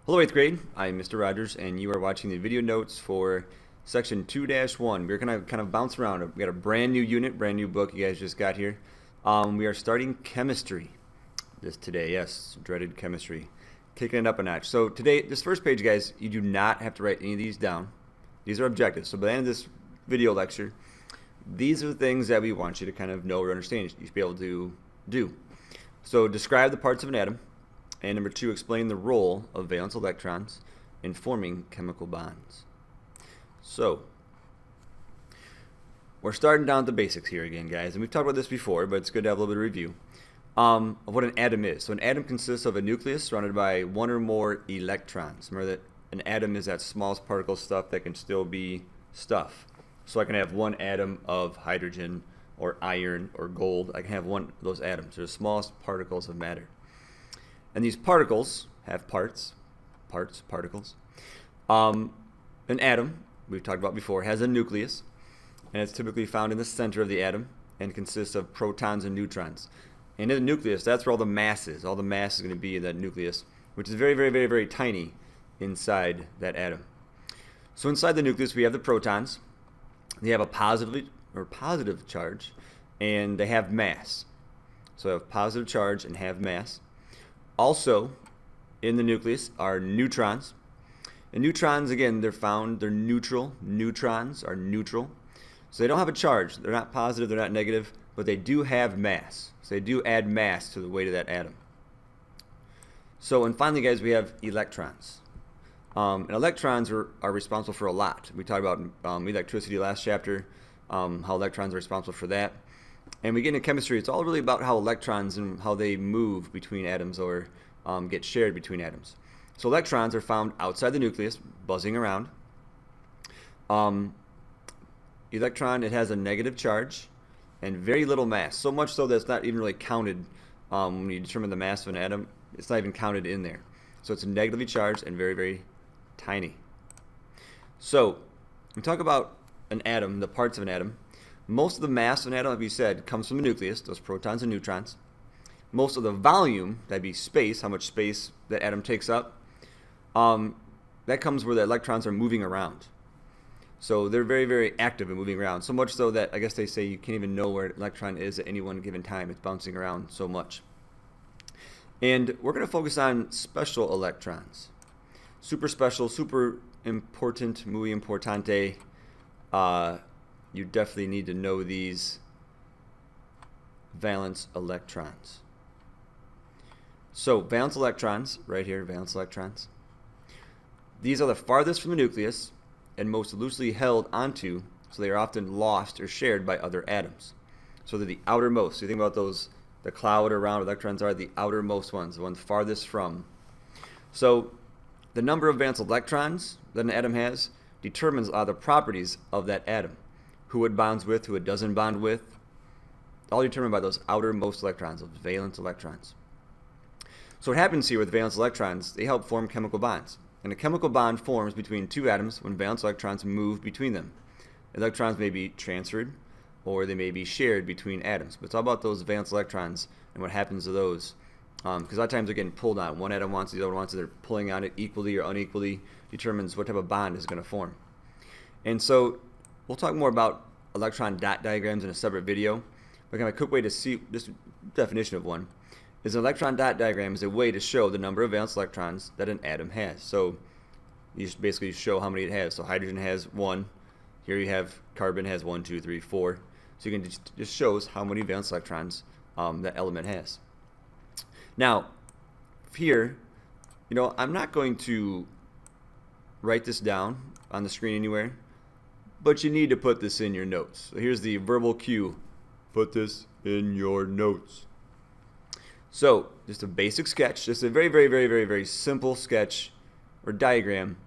Hello 8th grade, I'm Mr. Rogers and you are watching the video notes for section 2-1. We're going to kind of bounce around. We got a brand new unit, brand new book you guys just got here. We are starting chemistry today, yes, dreaded chemistry. Kicking it up a notch. So today, this first page guys, you do not have to write any of these down. These are objectives. So by the end of this video lecture, these are the things that we want you to kind of know or understand. You should be able to do. So describe the parts of an atom. And number 2, explain the role of valence electrons in forming chemical bonds. So, we're starting down at the basics here again, guys. And we've talked about this before, but it's good to have a little bit of review of what an atom is. So an atom consists of a nucleus surrounded by one or more electrons. Remember that an atom is that smallest particle stuff that can still be stuff. So I can have one atom of hydrogen or iron or gold. I can have one of those atoms. They're the smallest particles of matter. And these particles have particles. An atom, we've talked about before, has a nucleus, and it's typically found in the center of the atom and consists of protons and neutrons. And in the nucleus, that's where all the mass is. All the mass is going to be in that nucleus, which is very, very, very, very tiny inside that atom. So inside the nucleus, we have the protons. They have a positive charge, and they have mass. So they have positive charge and have mass. Also, in the nucleus are neutrons. And neutrons, again, they're neutral. Neutrons are neutral. So they don't have a charge. They're not positive, they're not negative, but they do have mass. So they do add mass to the weight of that atom. So, and finally, guys, we have electrons. And electrons are responsible for a lot. We talked about electricity last chapter, how electrons are responsible for that. And we get into chemistry, it's all really about how electrons and how they move between atoms or get shared between atoms. So electrons are found outside the nucleus, buzzing around. Electron, it has a negative charge and very little mass, so much so that it's not even really counted when you determine the mass of an atom. It's not even counted in there. So it's negatively charged and very, very tiny. So we talk about an atom, the parts of an atom. Most of the mass of an atom, like we said, comes from the nucleus, those protons and neutrons. Most of the volume, that'd be space, how much space that atom takes up, that comes where the electrons are moving around. So they're very, very active in moving around, so much so that I guess they say you can't even know where an electron is at any one given time. It's bouncing around so much. And we're going to focus on special electrons. Super special, super important, muy importante. You definitely need to know these valence electrons. So valence electrons, right here, valence electrons. These are the farthest from the nucleus and most loosely held onto, so they are often lost or shared by other atoms. So they're the outermost. So you think about those, the cloud around electrons are the outermost ones, the ones farthest from. So the number of valence electrons that an atom has determines a lot of the properties of that atom. Who it bonds with, who it doesn't bond with, all determined by those outermost electrons, those valence electrons. So what happens here with valence electrons, they help form chemical bonds. And a chemical bond forms between two atoms when valence electrons move between them. Electrons may be transferred or they may be shared between atoms. But it's all about those valence electrons and what happens to those. Because a lot of times they're getting pulled on. One atom wants it, the other wants it. They're pulling on it equally or unequally, determines what type of bond is going to form. And so we'll talk more about electron dot diagrams in a separate video. But kind of a quick way to see this definition of one is an electron dot diagram is a way to show the number of valence electrons that an atom has. So you just basically show how many it has. So hydrogen has 1. Here you have carbon has 1, 2, 3, 4. So you can just shows how many valence electrons that element has. Now here, I'm not going to write this down on the screen anywhere. But you need to put this in your notes. So here's the verbal cue. Put this in your notes. So just a basic sketch, just a very, very, very, very, very simple sketch or diagram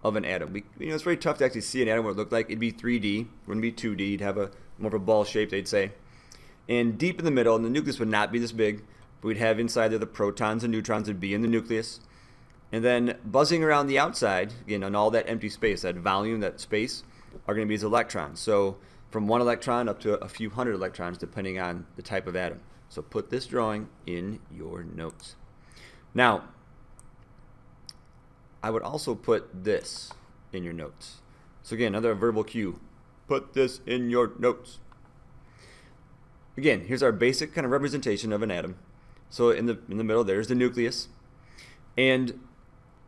of an atom. It's very tough to actually see an atom what it looked like. It'd be 3D, it wouldn't be 2D. You'd have more of a ball shape, they'd say. And deep in the middle, and the nucleus would not be this big, but we'd have inside there the protons and neutrons would be in the nucleus. And then buzzing around the outside, again, on all that empty space, that volume, that space, are going to be these electrons. So from 1 electron up to a few hundred electrons depending on the type of atom. So put this drawing in your notes. Now, I would also put this in your notes. So again, another verbal cue. Put this in your notes. Again, here's our basic kind of representation of an atom. So in the middle, there's the nucleus. And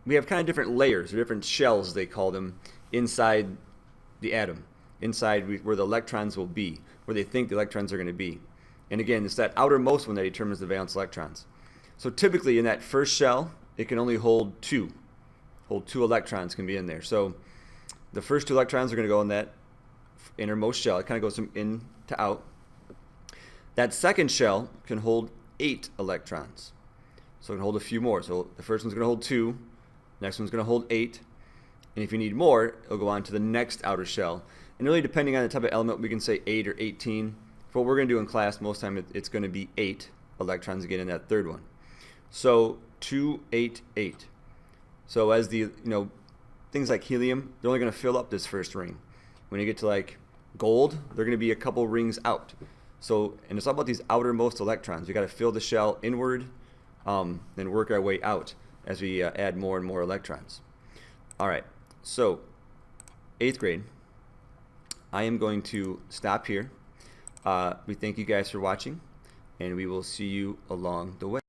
we have kind of different layers, or different shells, they call them, inside the atom. Inside where the electrons will be, where they think the electrons are going to be. And again, it's that outermost one that determines the valence electrons. So typically in that first shell, it can only hold two. Two electrons can be in there. So the first two electrons are going to go in that innermost shell. It kind of goes from in to out. That second shell can hold 8 electrons. So it can hold a few more. So the first one's going to hold 2. Next one's going to hold 8. And if you need more, it'll go on to the next outer shell. And really, depending on the type of element, we can say 8 or 18. For what we're going to do in class, most of the time it's going to be 8 electrons again in that third one. So 2, 8, 8. So as the, things like helium, they're only going to fill up this first ring. When you get to like gold, they're going to be a couple rings out. So, and it's all about these outermost electrons. We got to fill the shell inward, then work our way out as we add more and more electrons. All right, so 8th grade, I am going to stop here. We thank you guys for watching, and we will see you along the way.